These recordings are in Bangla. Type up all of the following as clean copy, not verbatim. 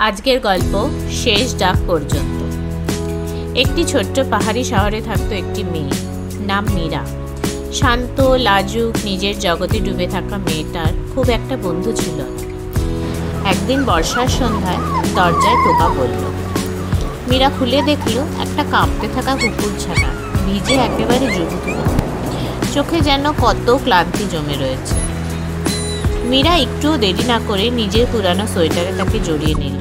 আজকের গল্প শেষ ডাক পর্যন্ত। একটি ছোট্ট পাহাড়ি শহরে থাকতো একটি মেয়ে, নাম মীরা। শান্ত, লাজুক, নিজের জগতে ডুবে থাকা মেয়েটার খুব একটা বন্ধু ছিল না। একদিন বর্ষার সন্ধ্যায় দরজায় টোকা পড়ল। মীরা খুলে দেখল একটা কাঁপতে থাকা কুকুরছানা, ভিজে একেবারে জুবুথুবু, চোখে যেন কত ক্লান্তি জমে রয়েছে। মীরা একটুও দেরি না করে নিজের পুরানো সোয়েটারে তাকে জড়িয়ে নিল,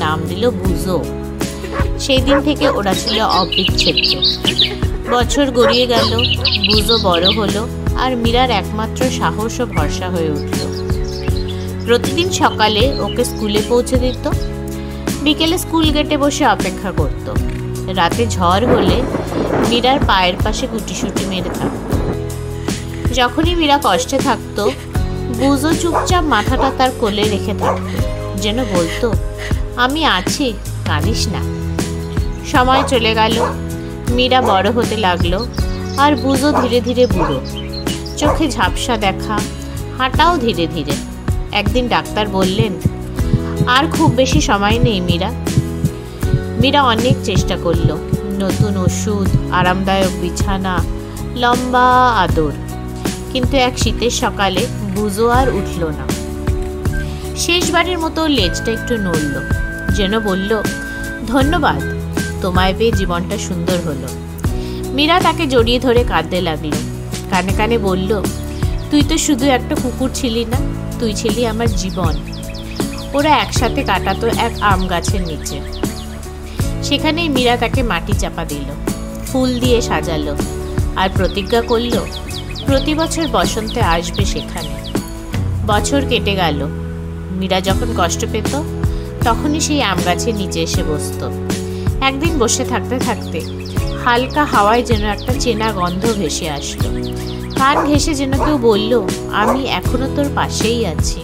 নাম দিল বুজো। সেই দিন থেকে ওরা ছিল অবিচ্ছেদ্য। বছর গড়িয়ে গেল, বুজো বড় হলো আর মীরার একমাত্র সাহস ও ভরসা হয়ে উঠল। প্রতিদিন সকালে ওকে স্কুলে পৌঁছে দিত, বিকেলে স্কুল গেটে বসে অপেক্ষা করত। রাতে ঝড় হলে মীরার পায়ের পাশে গুটিসুটি মেরে থাকত। যখনই মীরা কষ্টে থাকতো, বুজো চুপচাপ মাথাটা তার কোলে রেখে থাকত, যেন বলতো, আমি আছি, কাঁদিস না। সময় চলে গেল, মীরা বড় হতে লাগলো আর বুজো ধীরে ধীরে বুড়ো, চোখে ঝাপসা দেখা, হাঁটাও ধীরে ধীরে। একদিন ডাক্তার বললেন, আর খুব বেশি সময় নেই মীরা। মীরা অনেক চেষ্টা করলো, নতুন ওষুধ, আরামদায়ক বিছানা, লম্বা আদর, কিন্তু এক শীতের সকালে বুজো আর উঠল না। শেষবারের মতো লেজটা একটু নড়ল, যেন বলল, ধন্যবাদ, তোমায় পেয়ে জীবনটা সুন্দর হলো। মীরা তাকে জড়িয়ে ধরে কাঁদতে লাগলো, কানে কানে বলল, তুই তো শুধু একটা কুকুর ছিলি না, তুই ছিলি আমার জীবন। ওরা একসাথে কাটাতো এক আম গাছের নিচে। সেখানেই মীরা তাকে মাটি চাপা দিল, ফুল দিয়ে সাজালো আর প্রতিজ্ঞা করল, প্রতি বছর বসন্তে আসবে সেখানে। বছর কেটে গেল। মীরা যখন কষ্ট পেত, তখনই সেই আম গাছের নিচে এসে বসত। একদিন বসে থাকতে থাকতে হালকা হাওয়ায় যেন একটা চেনা গন্ধ ভেসে আসলো। কান ঘেঁষে যেন কেউ বলল, আমি এখনো তোর পাশেই আছি।